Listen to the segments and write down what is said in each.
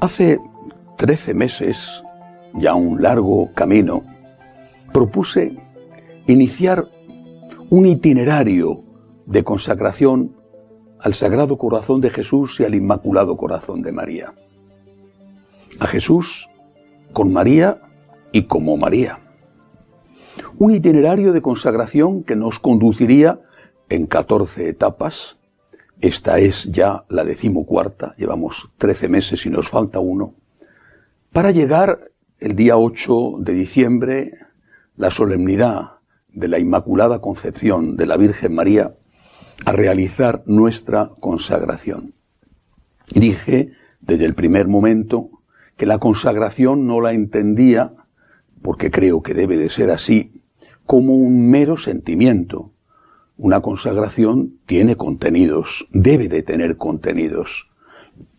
Hace 13 meses, ya un largo camino, propuse iniciar un itinerario de consagración al Sagrado Corazón de Jesús y al Inmaculado Corazón de María. A Jesús con María y como María. Un itinerario de consagración que nos conduciría en 14 etapas. Esta es ya la 14ª, llevamos 13 meses y nos falta uno, para llegar el día 8 de diciembre, la solemnidad de la Inmaculada Concepción de la Virgen María, a realizar nuestra consagración. Dije desde el primer momento que la consagración no la entendía, porque creo que debe de ser así, como un mero sentimiento. Una consagración tiene contenidos, debe de tener contenidos.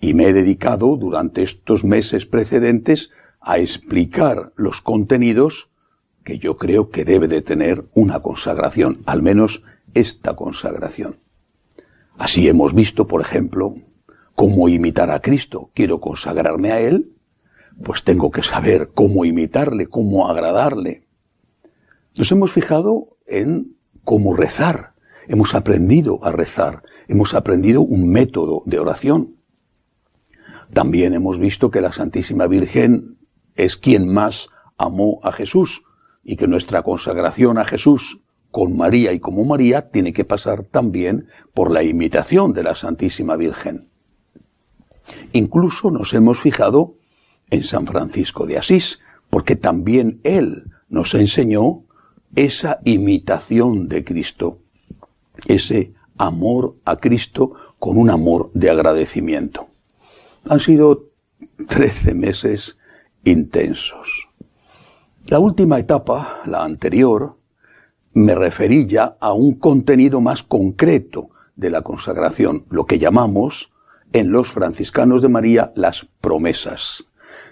Y me he dedicado durante estos meses precedentes a explicar los contenidos que yo creo que debe de tener una consagración, al menos esta consagración. Así hemos visto, por ejemplo, cómo imitar a Cristo. Quiero consagrarme a Él, pues tengo que saber cómo imitarle, cómo agradarle. Nos hemos fijado en cómo rezar. Hemos aprendido a rezar. Hemos aprendido un método de oración. También hemos visto que la Santísima Virgen es quien más amó a Jesús y que nuestra consagración a Jesús con María y como María tiene que pasar también por la imitación de la Santísima Virgen. Incluso nos hemos fijado en San Francisco de Asís, porque también él nos enseñó esa imitación de Cristo, ese amor a Cristo con un amor de agradecimiento. Han sido 13 meses intensos. La última etapa, la anterior, me referí ya a un contenido más concreto de la consagración, lo que llamamos en los franciscanos de María las promesas.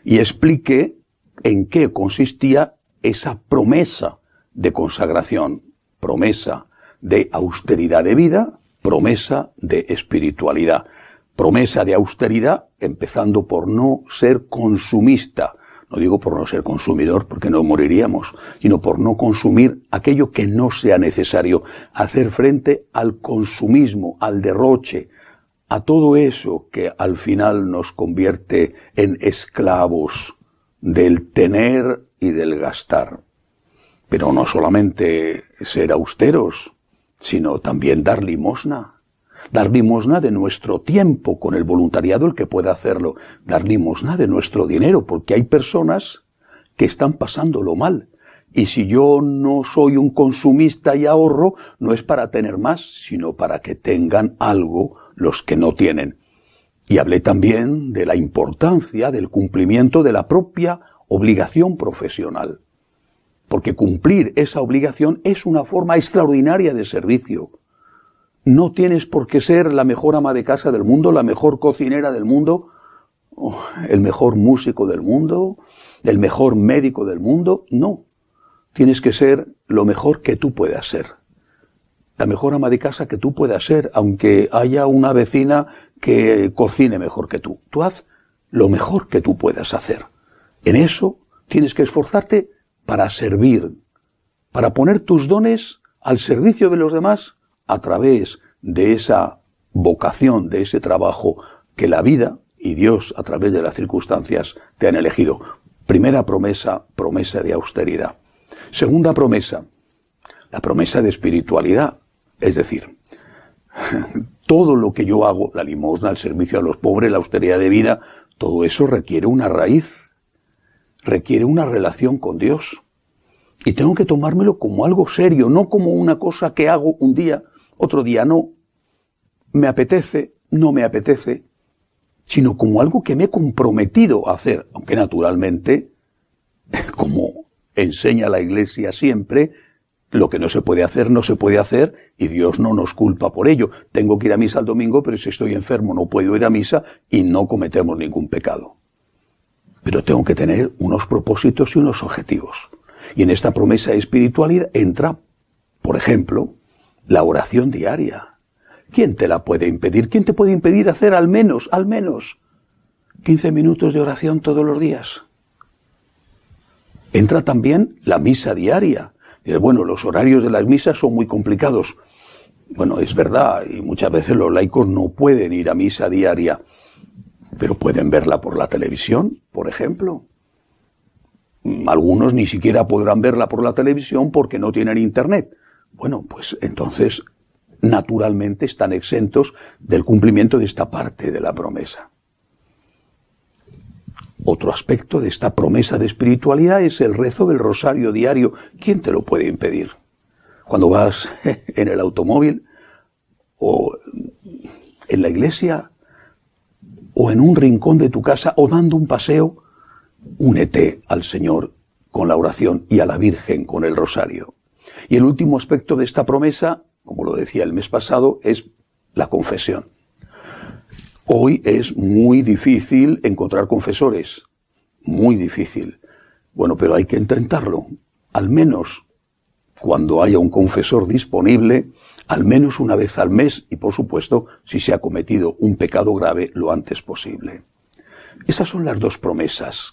Y expliqué en qué consistía esa promesa de consagración, promesa de austeridad de vida, promesa de espiritualidad, promesa de austeridad, empezando por no ser consumista. No digo por no ser consumidor, porque no moriríamos, sino por no consumir aquello que no sea necesario, hacer frente al consumismo, al derroche, a todo eso que al final nos convierte en esclavos del tener y del gastar. Pero no solamente ser austeros, sino también dar limosna. Dar limosna de nuestro tiempo, con el voluntariado el que pueda hacerlo. Dar limosna de nuestro dinero, porque hay personas que están pasándolo mal. Y si yo no soy un consumista y ahorro, no es para tener más, sino para que tengan algo los que no tienen. Y hablé también de la importancia del cumplimiento de la propia obligación profesional. Porque cumplir esa obligación es una forma extraordinaria de servicio. No tienes por qué ser la mejor ama de casa del mundo, la mejor cocinera del mundo, el mejor músico del mundo, el mejor médico del mundo. No. Tienes que ser lo mejor que tú puedas ser. La mejor ama de casa que tú puedas ser, aunque haya una vecina que cocine mejor que tú. Tú haz lo mejor que tú puedas hacer. En eso tienes que esforzarte para servir, para poner tus dones al servicio de los demás a través de esa vocación, de ese trabajo que la vida y Dios a través de las circunstancias te han elegido. Primera promesa, promesa de austeridad. Segunda promesa, la promesa de espiritualidad. Es decir, todo lo que yo hago, la limosna, el servicio a los pobres, la austeridad de vida, todo eso requiere una raíz, requiere una relación con Dios. Y tengo que tomármelo como algo serio, no como una cosa que hago un día, otro día no. Me apetece, no me apetece, sino como algo que me he comprometido a hacer, aunque naturalmente, como enseña la Iglesia siempre, Lo que no se puede hacer, no se puede hacer, y Dios no nos culpa por ello. Tengo que ir a misa el domingo, pero si estoy enfermo no puedo ir a misa y no cometemos ningún pecado. Pero tengo que tener unos propósitos y unos objetivos. Y en esta promesa de espiritualidad entra, por ejemplo, la oración diaria. ¿Quién te la puede impedir? ¿Quién te puede impedir hacer al menos 15 minutos de oración todos los días? Entra también la misa diaria. Dices, bueno, los horarios de las misas son muy complicados. Bueno, es verdad, y muchas veces los laicos no pueden ir a misa diaria, pero pueden verla por la televisión, por ejemplo. Algunos ni siquiera podrán verla por la televisión porque no tienen internet. Bueno, pues entonces, naturalmente están exentos del cumplimiento de esta parte de la promesa. Otro aspecto de esta promesa de espiritualidad es el rezo del rosario diario. ¿Quién te lo puede impedir? Cuando vas en el automóvil, o en la iglesia, o en un rincón de tu casa, o dando un paseo, únete al Señor con la oración y a la Virgen con el rosario. Y el último aspecto de esta promesa, como lo decía el mes pasado, es la confesión. Hoy es muy difícil encontrar confesores, muy difícil. Bueno, pero hay que intentarlo, al menos cuando haya un confesor disponible, al menos una vez al mes y, por supuesto, si se ha cometido un pecado grave, lo antes posible. Esas son las dos promesas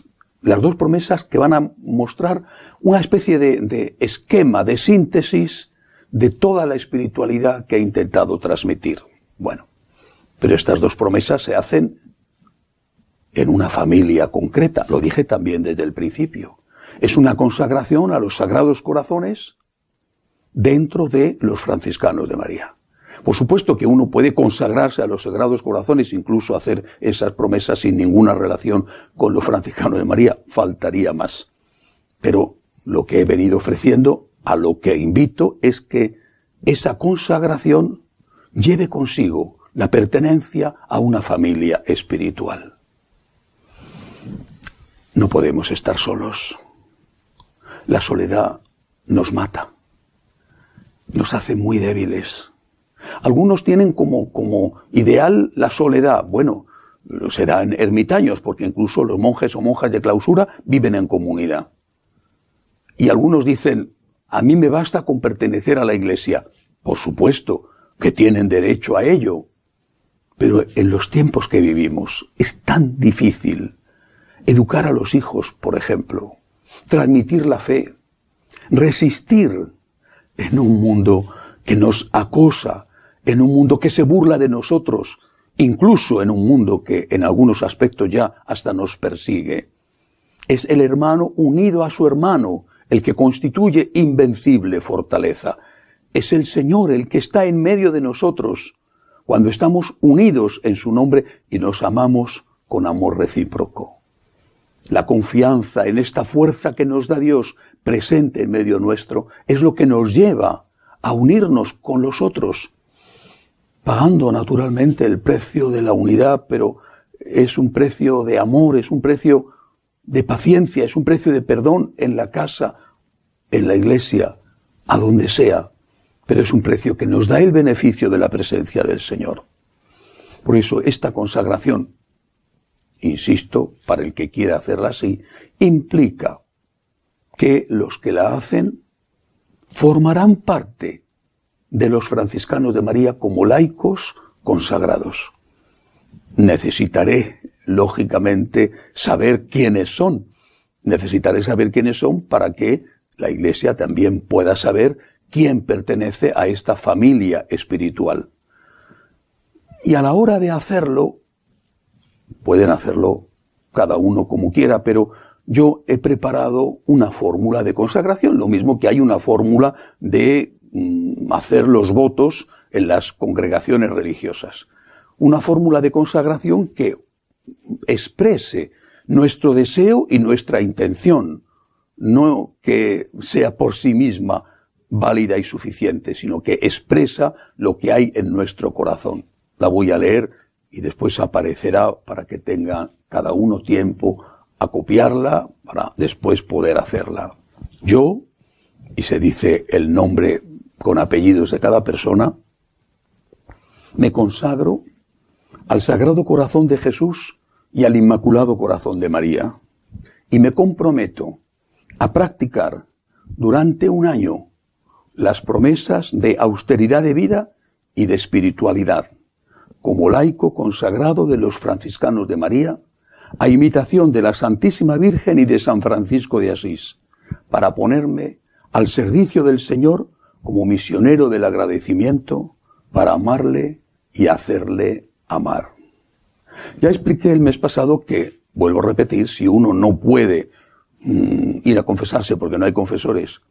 que van a mostrar una especie de esquema, de síntesis de toda la espiritualidad que ha intentado transmitir. Bueno, pero estas dos promesas se hacen en una familia concreta, lo dije también desde el principio. Es una consagración a los Sagrados Corazones dentro de los franciscanos de María. Por supuesto que uno puede consagrarse a los Sagrados Corazones, incluso hacer esas promesas sin ninguna relación con los franciscanos de María, faltaría más. Pero lo que he venido ofreciendo, a lo que invito, es que esa consagración lleve consigo la pertenencia a una familia espiritual. No podemos estar solos. La soledad nos mata, nos hace muy débiles. Algunos tienen como ideal la soledad. Bueno, serán ermitaños, porque incluso los monjes o monjas de clausura viven en comunidad. Y algunos dicen, a mí me basta con pertenecer a la iglesia. Por supuesto que tienen derecho a ello. Pero en los tiempos que vivimos es tan difícil educar a los hijos, por ejemplo, transmitir la fe, resistir en un mundo que nos acosa, en un mundo que se burla de nosotros, incluso en un mundo que en algunos aspectos ya hasta nos persigue. Es el hermano unido a su hermano el que constituye invencible fortaleza. Es el Señor el que está en medio de nosotros cuando estamos unidos en su nombre y nos amamos con amor recíproco. La confianza en esta fuerza que nos da Dios presente en medio nuestro es lo que nos lleva a unirnos con los otros, pagando naturalmente el precio de la unidad, pero es un precio de amor, es un precio de paciencia, es un precio de perdón en la casa, en la iglesia, a donde sea. Pero es un precio que nos da el beneficio de la presencia del Señor. Por eso esta consagración, insisto, para el que quiera hacerla así, implica que los que la hacen formarán parte de los franciscanos de María como laicos consagrados. Necesitaré, lógicamente, saber quiénes son. Necesitaré saber quiénes son para que la Iglesia también pueda saber quién pertenece a esta familia espiritual. Y a la hora de hacerlo, pueden hacerlo cada uno como quiera, pero yo he preparado una fórmula de consagración, lo mismo que hay una fórmula de hacer los votos en las congregaciones religiosas. Una fórmula de consagración que exprese nuestro deseo y nuestra intención, no que sea por sí misma válida y suficiente, sino que expresa lo que hay en nuestro corazón. La voy a leer y después aparecerá para que tenga cada uno tiempo a copiarla para después poder hacerla. Yo, y se dice el nombre con apellidos de cada persona, me consagro al Sagrado Corazón de Jesús y al Inmaculado Corazón de María, y me comprometo a practicar durante un año las promesas de austeridad de vida y de espiritualidad, como laico consagrado de los franciscanos de María, a imitación de la Santísima Virgen y de San Francisco de Asís, para ponerme al servicio del Señor como misionero del agradecimiento, para amarle y hacerle amar. Ya expliqué el mes pasado que, vuelvo a repetir, si uno no puede ir a confesarse porque no hay confesores,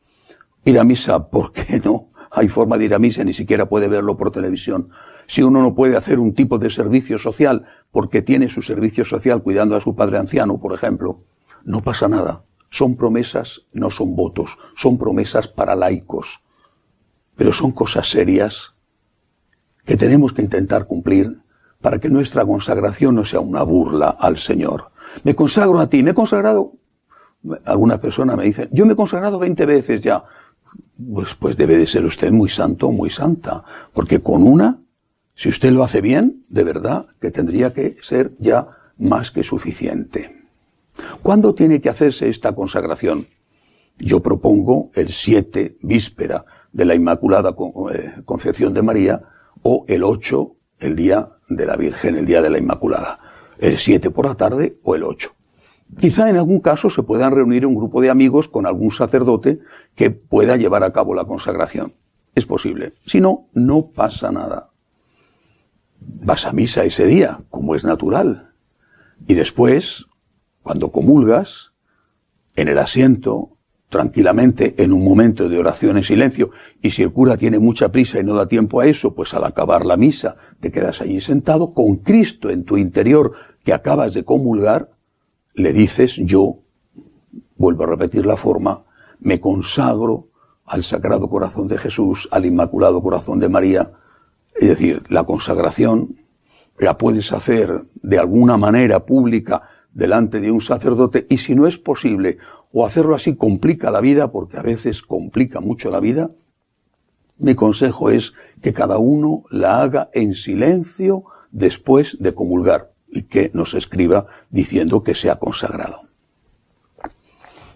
ir a misa porque no hay forma de ir a misa, ni siquiera puede verlo por televisión, si uno no puede hacer un tipo de servicio social porque tiene su servicio social cuidando a su padre anciano, por ejemplo, no pasa nada. Son promesas, no son votos, son promesas para laicos. Pero son cosas serias que tenemos que intentar cumplir para que nuestra consagración no sea una burla al Señor. Me consagro a ti, me he consagrado. Alguna persona me dice, yo me he consagrado 20 veces ya. Pues debe de ser usted muy santo, muy santa, porque con una, si usted lo hace bien, de verdad que tendría que ser ya más que suficiente. ¿Cuándo tiene que hacerse esta consagración? Yo propongo el 7, víspera de la Inmaculada Concepción de María, o el 8, el día de la Virgen, el día de la Inmaculada. El 7 por la tarde o el 8. Quizá en algún caso se puedan reunir un grupo de amigos con algún sacerdote que pueda llevar a cabo la consagración. Es posible. Si no, no pasa nada. Vas a misa ese día, como es natural. Y después, cuando comulgas, en el asiento, tranquilamente, en un momento de oración en silencio, y si el cura tiene mucha prisa y no da tiempo a eso, pues al acabar la misa te quedas allí sentado con Cristo en tu interior que acabas de comulgar, le dices, yo, vuelvo a repetir la forma, me consagro al Sagrado Corazón de Jesús, al Inmaculado Corazón de María. Es decir, la consagración la puedes hacer de alguna manera pública delante de un sacerdote, y si no es posible, o hacerlo así complica la vida, porque a veces complica mucho la vida, mi consejo es que cada uno la haga en silencio después de comulgar, y que nos escriba diciendo que se ha consagrado.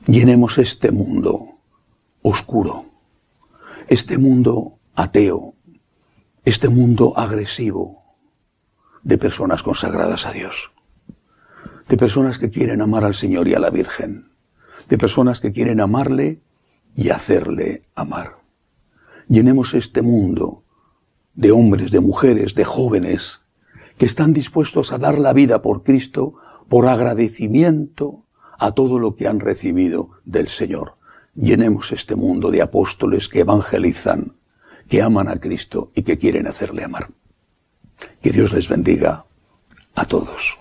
Llenemos este mundo oscuro, este mundo ateo, este mundo agresivo de personas consagradas a Dios, de personas que quieren amar al Señor y a la Virgen, de personas que quieren amarle y hacerle amar. Llenemos este mundo de hombres, de mujeres, de jóvenes, que están dispuestos a dar la vida por Cristo por agradecimiento a todo lo que han recibido del Señor. Llenemos este mundo de apóstoles que evangelizan, que aman a Cristo y que quieren hacerle amar. Que Dios les bendiga a todos.